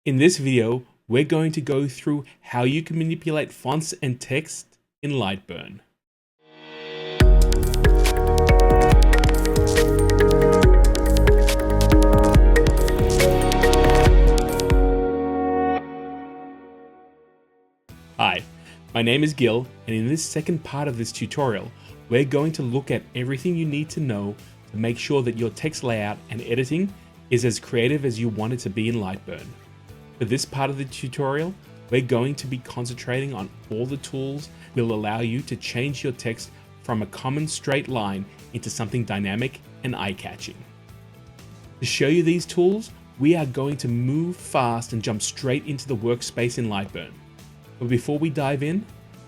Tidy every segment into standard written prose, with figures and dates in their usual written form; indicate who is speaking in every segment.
Speaker 1: In this video, we're going to go through how you can manipulate fonts and text in Lightburn. Hi, my name is Gil, and in this second part of this tutorial, we're going to look at everything you need to know to make sure that your text layout and editing is as creative as you want it to be in Lightburn. For this part of the tutorial, we're going to be concentrating on all the tools that will allow you to change your text from a common straight line into something dynamic and eye-catching. To show you these tools, we are going to move fast and jump straight into the workspace in Lightburn. But before we dive in,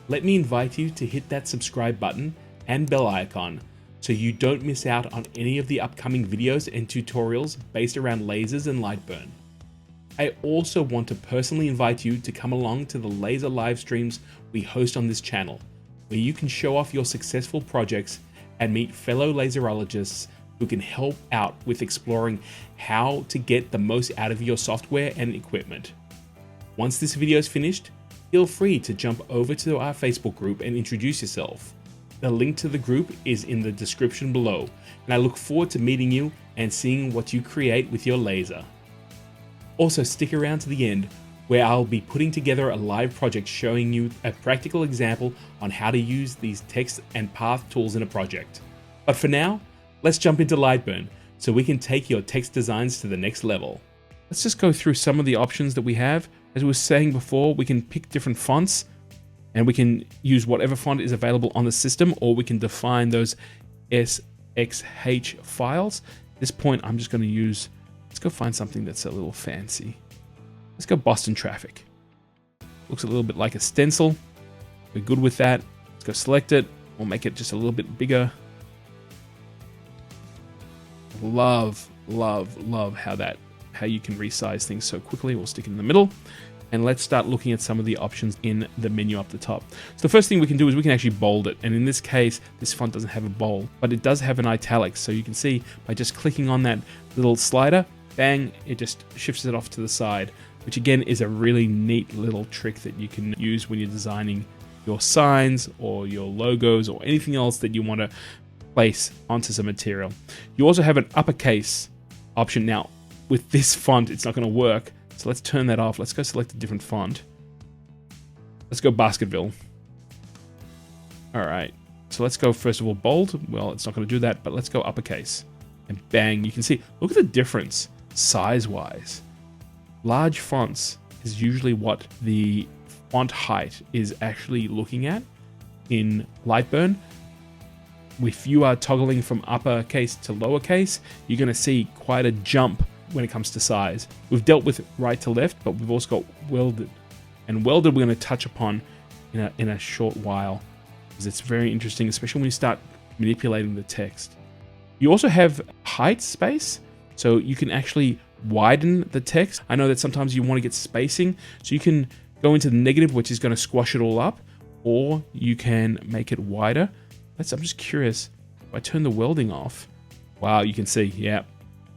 Speaker 1: let me invite you to hit that subscribe button and bell icon so you don't miss out on any of the upcoming videos and tutorials based around lasers and Lightburn. I also want to personally invite you to come along to the laser live streams we host on this channel, where you can show off your successful projects and meet fellow laserologists who can help out with exploring how to get the most out of your software and equipment. Once this video is finished, feel free to jump over to our Facebook group and introduce yourself. The link to the group is in the description below, and I look forward to meeting you and seeing what you create with your laser. Also, stick around to the end, where I'll be putting together a live project showing you a practical example on how to use these text and path tools in a project. But for now, let's jump into Lightburn so we can take your text designs to the next level. Let's just go through some of the options that we have. As we were saying before, we can pick different fonts and we can use whatever font is available on the system, or we can define those SXH files. At this point, I'm just going to use, let's go find something that's a little fancy. Let's go Boston Traffic. Looks a little bit like a stencil. We're good with that. Let's go select it. We'll make it just a little bit bigger. Love how you can resize things so quickly. We'll stick it in the middle. And let's start looking at some of the options in the menu up the top. So the first thing we can do is we can actually bold it. And in this case, this font doesn't have a bold, but it does have an italics. So you can see by just clicking on that little slider, bang, it just shifts it off to the side, which again is a really neat little trick that you can use when you're designing your signs or your logos or anything else that you want to place onto some material. You also have an uppercase option. Now, with this font, it's not going to work. So let's turn that off. Let's go select a different font. Let's go Basketville. All right. So let's go first of all bold. Well, it's not going to do that, but let's go uppercase. And bang, you can see, look at the difference size-wise. Large fonts is usually what the font height is actually looking at in Lightburn. If you are toggling from uppercase to lowercase, you're going to see quite a jump when it comes to size. We've dealt with right to left, but we've also got welded. And welded we're going to touch upon in a short while, because it's very interesting, especially when you start manipulating the text. You also have height space, so you can actually widen the text. I know that sometimes you want to get spacing, so you can go into the negative, which is going to squash it all up, or you can make it wider. I'm just curious, if I turn the welding off, wow, you can see, yeah.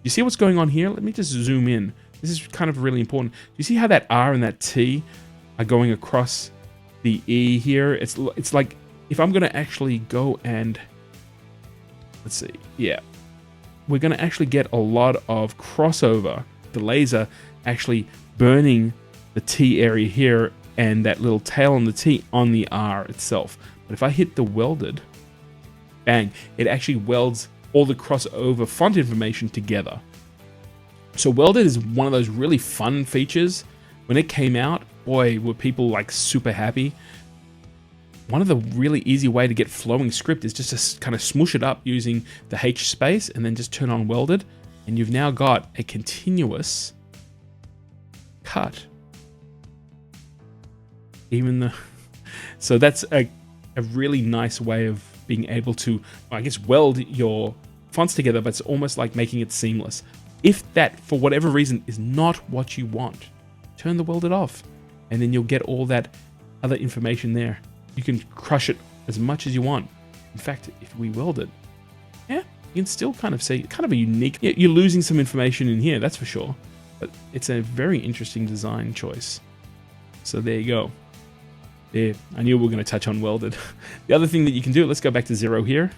Speaker 1: You see what's going on here? Let me just zoom in. This is kind of really important. Do you see how that R and that T are going across the E here? It's like, if I'm going to actually go and, let's see, yeah. We're going to actually get a lot of crossover. The laser actually burning the T area here and that little tail on the T on the R itself. But if I hit the welded, bang, it actually welds all the crossover font information together. So welded is one of those really fun features. When it came out, boy, were people like super happy. One of the really easy way to get flowing script is just to kind of smoosh it up using the H space and then just turn on welded, and you've now got a continuous cut. So that's a really nice way of being able to, I guess, weld your fonts together, but it's almost like making it seamless. If that, for whatever reason, is not what you want, turn the welded off, and then you'll get all that other information there. You can crush it as much as you want. In fact, if we weld it, yeah, you can still kind of see kind of a unique, you're losing some information in here, that's for sure. but it's a very interesting design choice. So there you go. There, I knew we were going to touch on welded. The other thing that you can do, let's go back to 0 here,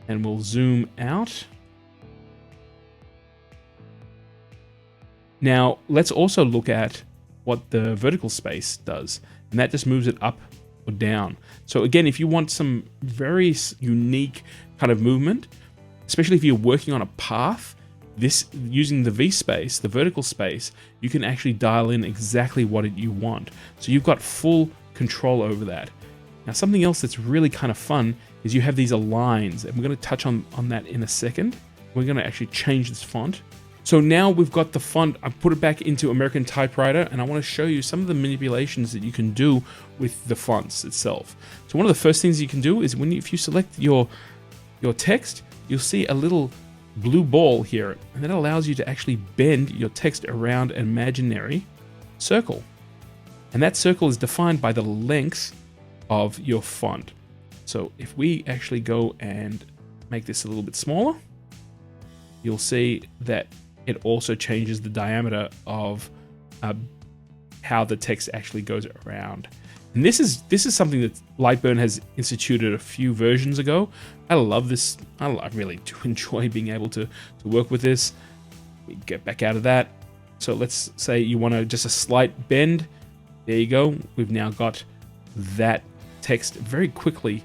Speaker 1: and we'll zoom out. Now, let's also look at what the vertical space does, and that just moves it up or down. So again, if you want some very unique kind of movement, especially if you're working on a path, this using the V space, the vertical space, you can actually dial in exactly what you want. So you've got full control over that. Now, something else that's really kind of fun is you have these aligns, and we're going to touch on that in a second. We're going to actually change this font. So now we've got the font. I put it back into American Typewriter, and I want to show you some of the manipulations that you can do with the fonts itself. So one of the first things you can do is if you select your text, you'll see a little blue ball here, and that allows you to actually bend your text around an imaginary circle. And that circle is defined by the length of your font. So if we actually go and make this a little bit smaller, you'll see that it also changes the diameter of how the text actually goes around. And this is something that Lightburn has instituted a few versions ago. I love this. I really do enjoy being able to work with this. We get back out of that. So let's say you want just a slight bend. There you go. We've now got that text very quickly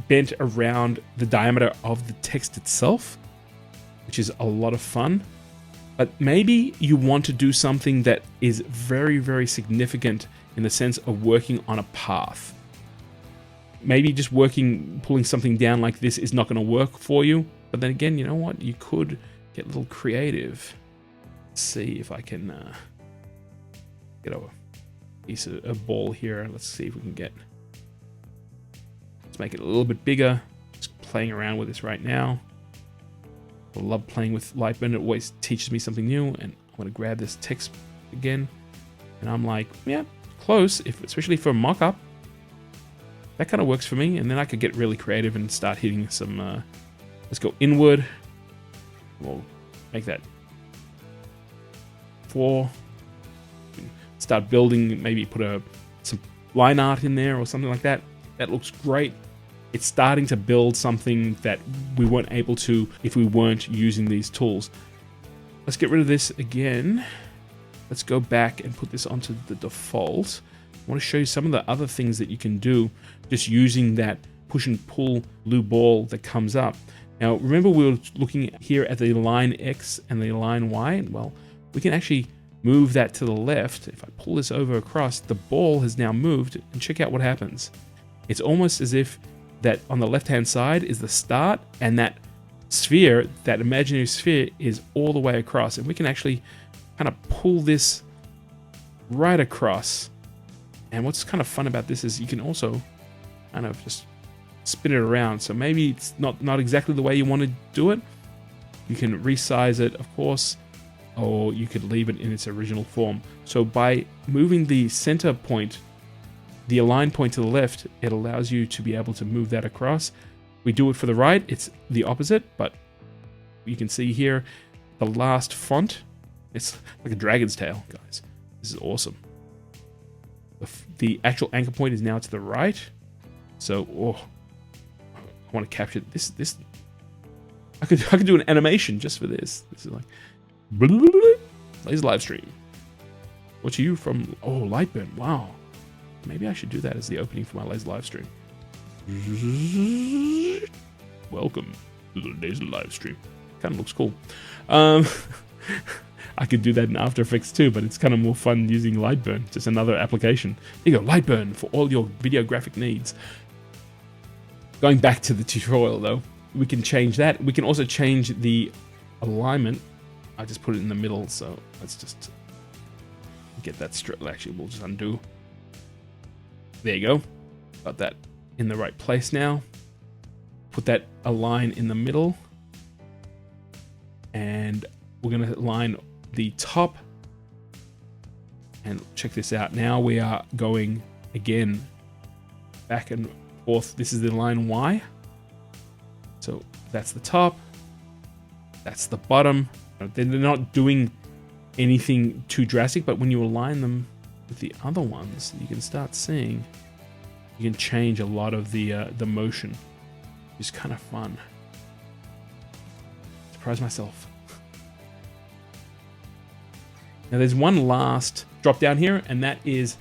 Speaker 1: bent around the diameter of the text itself, which is a lot of fun. But maybe you want to do something that is very, very significant in the sense of working on a path. Maybe just pulling something down like this is not going to work for you. But then again, you know what? You could get a little creative. Let's see if I can get a piece of a ball here. Let's see if we can let's make it a little bit bigger. Just playing around with this right now. I love playing with Lightburn. It always teaches me something new, and I want to grab this text again, and I'm like, yeah, close, especially for a mock-up. That kind of works for me, and then I could get really creative and start hitting some, let's go inward. We'll make that 4. Start building, maybe put some line art in there or something like that. That looks great. It's starting to build something that we weren't able to if we weren't using these tools. Let's get rid of this again. Let's go back and put this onto the default. I want to show you some of the other things that you can do just using that push and pull blue ball that comes up. Now, remember we were looking here at the line X and the line Y? Well, we can actually move that to the left. If I pull this over across, the ball has now moved, and check out what happens. It's almost as if that on the left-hand side is the start, and that sphere, that imaginary sphere, is all the way across. And we can actually kind of pull this right across. And what's kind of fun about this is you can also kind of just spin it around. So maybe it's not exactly the way you want to do it. You can resize it, of course, or you could leave it in its original form. So by moving the center point, the align point to the left, it allows you to be able to move that across. We do it for the right, it's the opposite, but you can see here the last font. It's like a dragon's tail, guys. This is awesome. The actual anchor point is now to the right. So, I want to capture this. I could do an animation just for this. This is like laser live stream. What's you from? Oh, Lightburn. Wow. Maybe I should do that as the opening for my laser live stream. Welcome to the laser live stream. Kind of looks cool. I could do that in After Effects too, but it's kind of more fun using Lightburn. Just another application. Here you go, Lightburn for all your video graphic needs. Going back to the tutorial though, we can change that. We can also change the alignment. I just put it in the middle, so let's just get that straight. Actually, we'll just undo. There you go. Got that in the right place now. Put that align in the middle. And we're going to align the top. And check this out. Now we are going again back and forth. This is the line Y. So that's the top. That's the bottom. They're not doing anything too drastic, but when you align them with the other ones, you can start seeing you can change a lot of the motion. It's kind of fun. Surprise myself. Now there's one last drop down here, and that is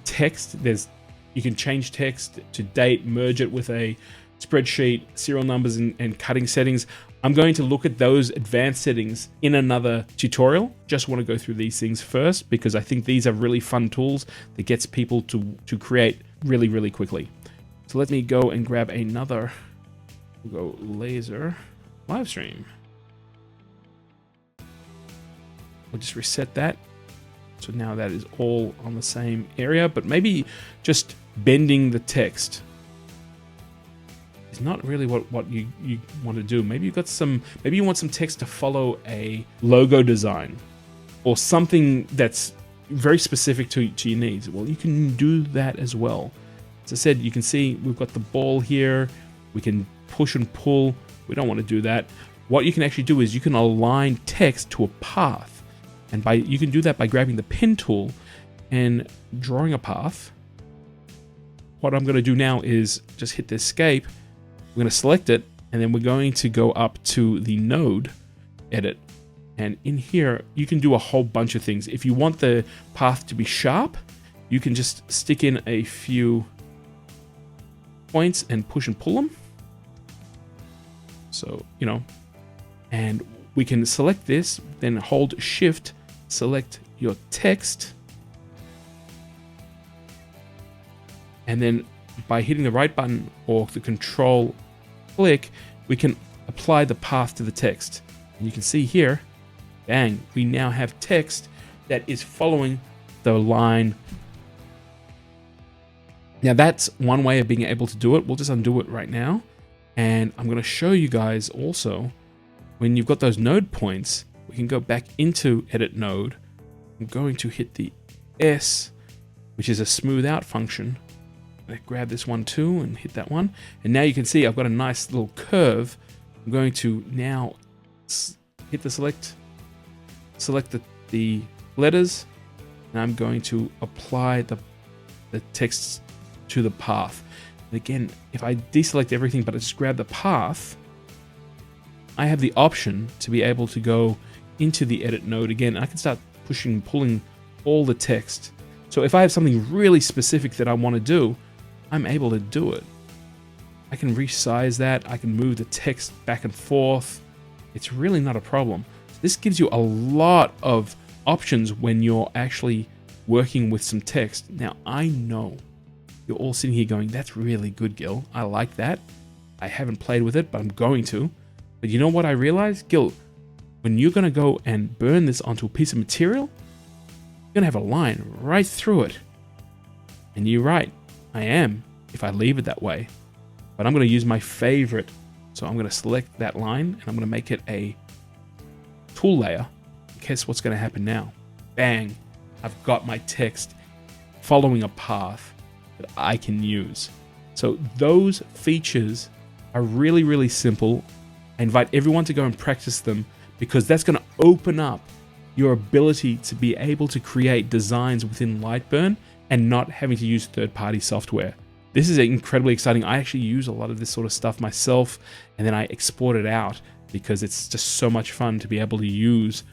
Speaker 1: text. You can change text to date, merge it with a spreadsheet, serial numbers, and cutting settings. I'm going to look at those advanced settings in another tutorial. Just want to go through these things first because I think these are really fun tools that gets people to create really, really quickly. So let me go and grab another. We'll go laser live stream. We'll just reset that. So now that is all on the same area, but maybe just bending the text is not really what you want to do. Maybe maybe you want some text to follow a logo design or something that's very specific to your needs. Well, you can do that as well. As I said, you can see we've got the ball here. We can push and pull. We don't want to do that. What you can actually do is you can align text to a path. And you can do that by grabbing the pen tool and drawing a path. What I'm going to do now is just hit the escape. We're going to select it, and then we're going to go up to the node, edit. And in here, you can do a whole bunch of things. If you want the path to be sharp, you can just stick in a few points and push and pull them. So, and we can select this, then hold Shift, select your text, and then by hitting the right button or the Control click, we can apply the path to the text. And you can see here, bang, we now have text that is following the line. Now that's one way of being able to do it. We'll just undo it right now. And I'm going to show you guys also, when you've got those node points, we can go back into Edit Node. I'm going to hit the S, which is a smooth out function. I grab this one too and hit that one. And now you can see I've got a nice little curve. I'm going to now hit the select the letters, and I'm going to apply the text to the path. And again, if I deselect everything but I just grab the path, I have the option to be able to go into the edit node again. I can start pushing, pulling all the text. So if I have something really specific that I want to do, I'm able to do it. I can resize that. I can move the text back and forth. It's really not a problem. This gives you a lot of options when you're actually working with some text. Now, I know you're all sitting here going, that's really good, Gil. I like that. I haven't played with it, but I'm going to. But you know what I realized? Gil, when you're going to go and burn this onto a piece of material, you're going to have a line right through it. And you're right, I am, if I leave it that way. But I'm going to use my favorite. So I'm going to select that line, and I'm going to make it a tool layer. Guess what's going to happen now? Bang, I've got my text following a path that I can use. So those features are really, really simple. I invite everyone to go and practice them, because that's going to open up your ability to be able to create designs within Lightburn and not having to use third-party software. This is incredibly exciting. I actually use a lot of this sort of stuff myself, and then I export it out because it's just so much fun to be able to use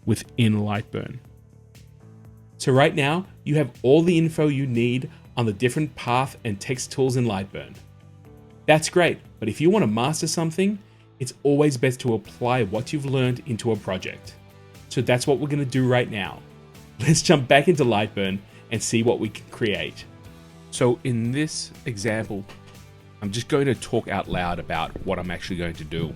Speaker 1: within Lightburn. So right now, you have all the info you need on the different path and text tools in Lightburn. That's great, but if you want to master something, it's always best to apply what you've learned into a project. So that's what we're going to do right now. Let's jump back into Lightburn and see what we can create. So in this example, I'm just going to talk out loud about what I'm actually going to do.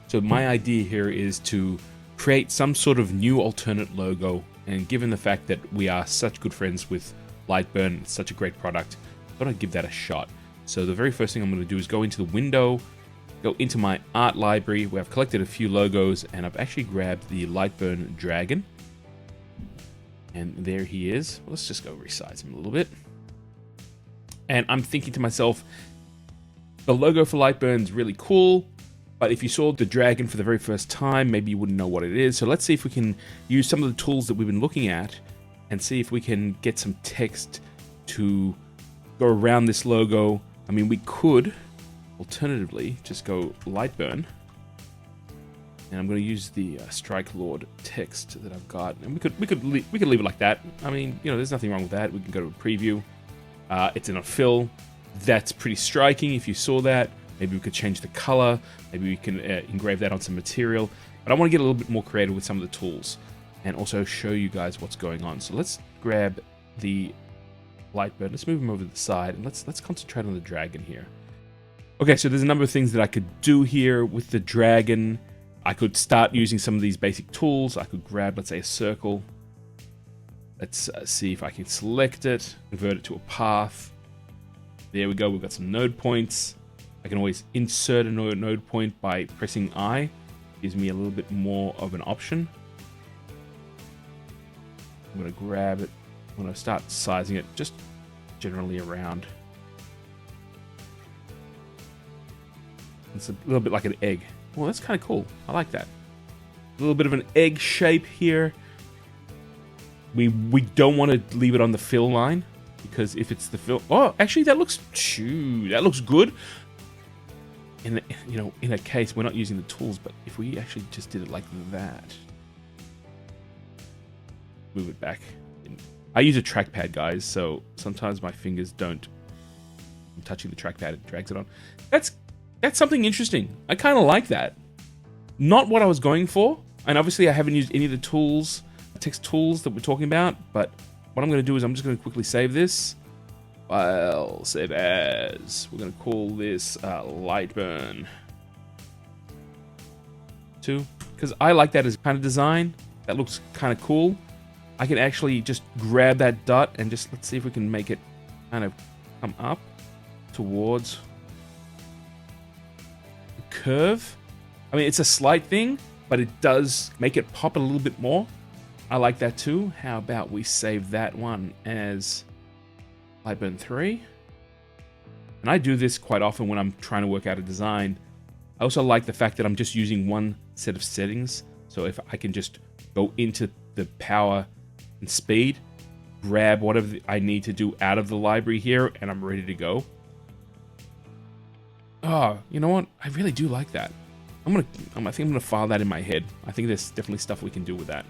Speaker 1: So my idea here is to create some sort of new alternate logo, and given the fact that we are such good friends with Lightburn, it's such a great product, I thought I'd give that a shot. So the very first thing I'm going to do is go into the window, go into my art library where I've collected a few logos, and I've actually grabbed the Lightburn dragon. And there he is. Let's just go resize him a little bit. And I'm thinking to myself, the logo for Lightburn is really cool, But if you saw the dragon for the very first time, maybe you wouldn't know what it is. So let's see if we can use some of the tools that we've been looking at and see if we can get some text to go around this logo. I mean, we could alternatively just go Lightburn. And I'm going to use the Strike Lord text that I've got, and we could leave it like that. I mean, you know, there's nothing wrong with that. We can go to a preview. It's in a fill. That's pretty striking. If you saw that, maybe we could change the color. Maybe we can engrave that on some material. But I want to get a little bit more creative with some of the tools, and also show you guys what's going on. So let's grab the Lightburn. Let's move him over to the side, and let's concentrate on the dragon here. Okay, so there's a number of things that I could do here with the dragon. I could start using some of these basic tools. I could grab, let's say, a circle. Let's see if I can select it, convert it to a path. There we go, we've got some node points. I can always insert a node point by pressing I. Gives me a little bit more of an option. I'm going to grab it. I'm going to start sizing it just generally around. It's a little bit like an egg. Well, that's kind of cool. I like that. A little bit of an egg shape here. We don't want to leave it on the fill line, because if it's the fill... Oh, actually, that looks... Shoo, that looks good. In a case, we're not using the tools, but if we actually just did it like that... Move it back. I use a trackpad, guys, so sometimes my fingers don't... I'm touching the trackpad, it drags it on. That's something interesting. I kind of like that. Not what I was going for. And obviously I haven't used any of the tools, text tools that we're talking about. But what I'm going to do is I'm just going to quickly save this. File, save as. We're going to call this Lightburn 2. Because I like that as kind of design. That looks kind of cool. I can actually just grab that dot and just, let's see if we can make it kind of come up towards... curve. I mean, it's a slight thing, but it does make it pop a little bit more. I like that too. How about we save that one as Lightburn 3? And I do this quite often when I'm trying to work out a design. I also like the fact that I'm just using one set of settings. So if I can just go into the power and speed, grab whatever I need to do out of the library here, and I'm ready to go. Oh, you know what? I really do like that. I think I'm gonna file that in my head. I think there's definitely stuff we can do with that.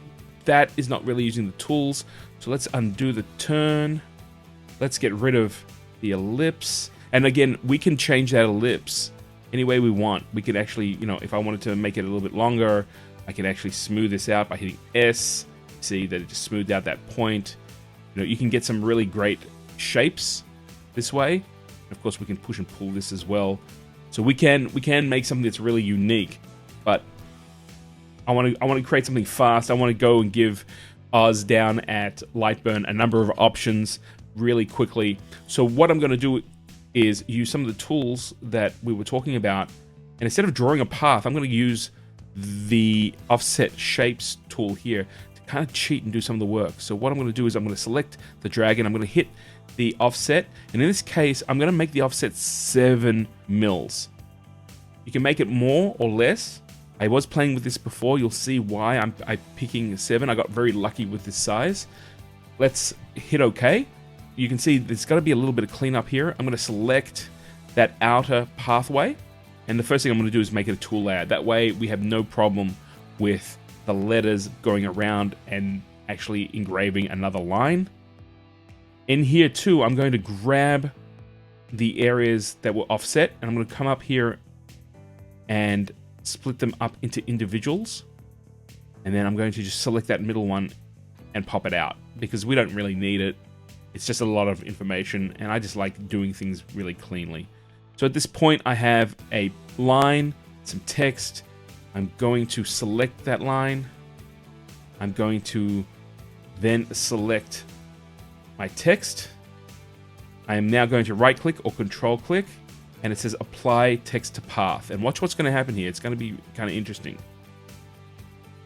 Speaker 1: That is not really using the tools. So let's undo the turn. Let's get rid of the ellipse. And again, we can change that ellipse any way we want. We could actually, you know, if I wanted to make it a little bit longer, I can actually smooth this out by hitting S. See that it just smoothed out that point. You know, you can get some really great shapes this way. Of course, we can push and pull this as well. So we can make something that's really unique, but I want to create something fast. I want to go and give Oz down at Lightburn a number of options really quickly. So what I'm going to do is use some of the tools that we were talking about, and instead of drawing a path, I'm going to use the offset shapes tool here to kind of cheat and do some of the work. So what I'm going to do is I'm going to select the dragon. I'm going to hit the offset, and in this case I'm going to make the offset 7 mils. You can make it more or less. I was playing with this before. You'll see why I'm picking 7. I got very lucky with this size. Let's hit OK. You can see there's got to be a little bit of cleanup here. I'm going to select that outer pathway, and the first thing I'm going to do is make it a tool layout. That way we have no problem with the letters going around and actually engraving another line. In here too, I'm going to grab the areas that were offset, and I'm going to come up here and split them up into individuals. And then I'm going to just select that middle one and pop it out, because we don't really need it. It's just a lot of information, and I just like doing things really cleanly. So at this point, I have a line, some text. I'm going to select that line. I'm going to then select my text. I am now going to right click or control click, and it says apply text to path. And watch what's going to happen here. It's going to be kind of interesting.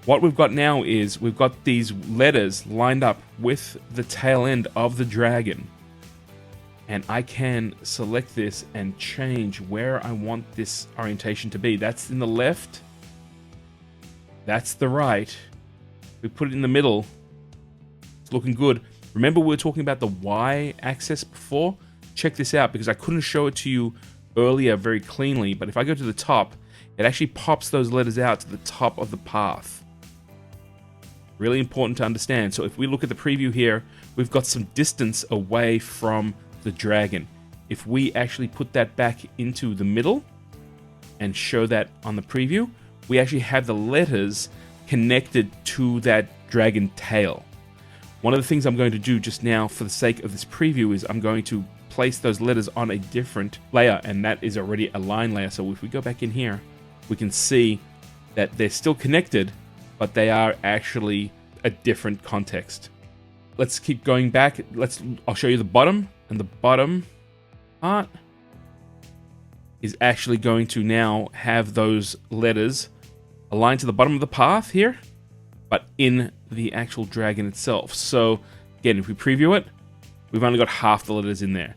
Speaker 1: What we've got now is we've got these letters lined up with the tail end of the dragon. and I can select this and change where I want this orientation to be. That's in the left. That's the right. We put it in the middle. It's looking good. Remember we were talking about the Y axis before? Check this out, because I couldn't show it to you earlier very cleanly, but if I go to the top, it actually pops those letters out to the top of the path. Really important to understand. So if we look at the preview here, we've got some distance away from the dragon. If we actually put that back into the middle and show that on the preview, we actually have the letters connected to that dragon tail. One of the things I'm going to do just now for the sake of this preview is I'm going to place those letters on a different layer, and that is already a line layer. So if we go back in here, we can see that they're still connected, but they are actually a different context. Let's keep going back. I'll show you the bottom, and the bottom part is actually going to now have those letters aligned to the bottom of the path here, but in the actual dragon itself. So again, if we preview it, we've only got half the letters in there.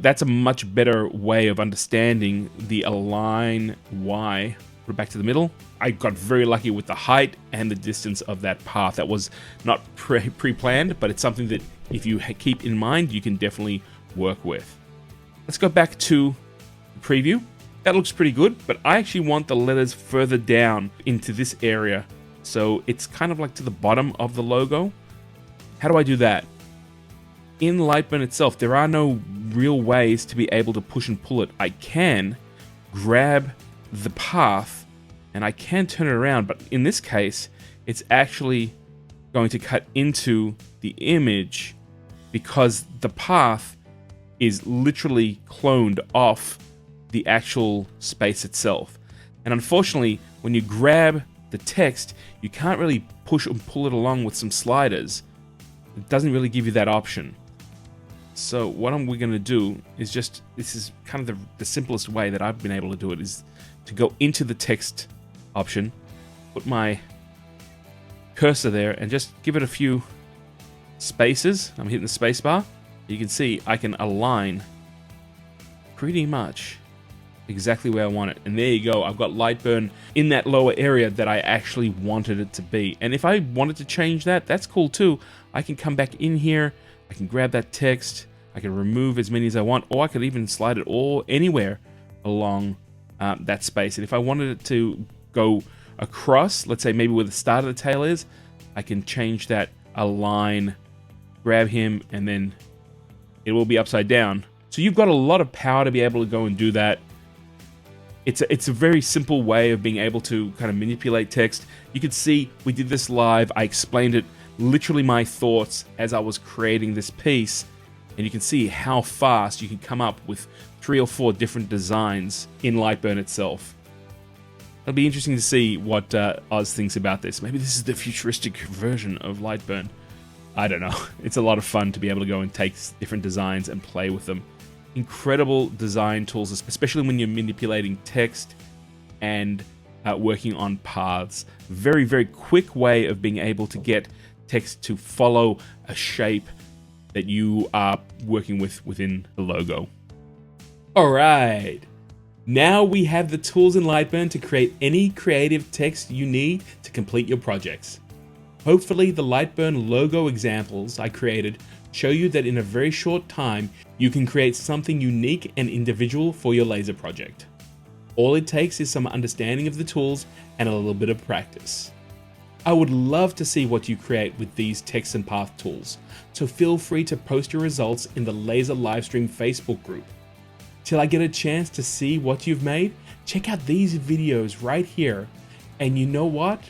Speaker 1: That's a much better way of understanding the align Y. Put it back to the middle. I got very lucky with the height and the distance of that path. That was not pre-planned, but it's something that if you keep in mind, you can definitely work with. Let's go back to the preview. That looks pretty good, but I actually want the letters further down into this area. So it's kind of like to the bottom of the logo. How do I do that? In Lightburn itself, there are no real ways to be able to push and pull it. I can grab the path and I can turn it around, but in this case, it's actually going to cut into the image because the path is literally cloned off the actual space itself. And unfortunately, when you grab the text, you can't really push and pull it along with some sliders. It doesn't really give you that option. So what we're going to do is just, this is kind of the simplest way that I've been able to do it, is to go into the text option, put my cursor there, and just give it a few spaces. I'm hitting the space bar. You can see I can align pretty much exactly where I want it. And there you go. I've got Lightburn in that lower area that I actually wanted it to be. And if I wanted to change that, that's cool too. I can come back in here. I can grab that text. I can remove as many as I want, or I could even slide it all anywhere along that space. And if I wanted it to go across, let's say maybe where the start of the tail is, I can change that align, grab him, and then it will be upside down. So you've got a lot of power to be able to go and do that. It's a very simple way of being able to kind of manipulate text. You can see we did this live. I explained it, literally my thoughts as I was creating this piece. And you can see how fast you can come up with 3 or 4 different designs in Lightburn itself. It'll be interesting to see what Oz thinks about this. Maybe this is the futuristic version of Lightburn. I don't know. It's a lot of fun to be able to go and take different designs and play with them. Incredible design tools, especially when you're manipulating text and working on paths. Very, very quick way of being able to get text to follow a shape that you are working with within the logo. All right. Now we have the tools in Lightburn to create any creative text you need to complete your projects. Hopefully the Lightburn logo examples I created show you that in a very short time, you can create something unique and individual for your laser project. All it takes is some understanding of the tools and a little bit of practice. I would love to see what you create with these text and path tools, so feel free to post your results in the Laser Livestream Facebook group. Till I get a chance to see what you've made, check out these videos right here, and you know what?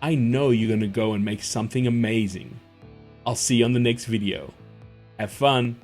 Speaker 1: I know you're gonna go and make something amazing. I'll see you on the next video. Have fun!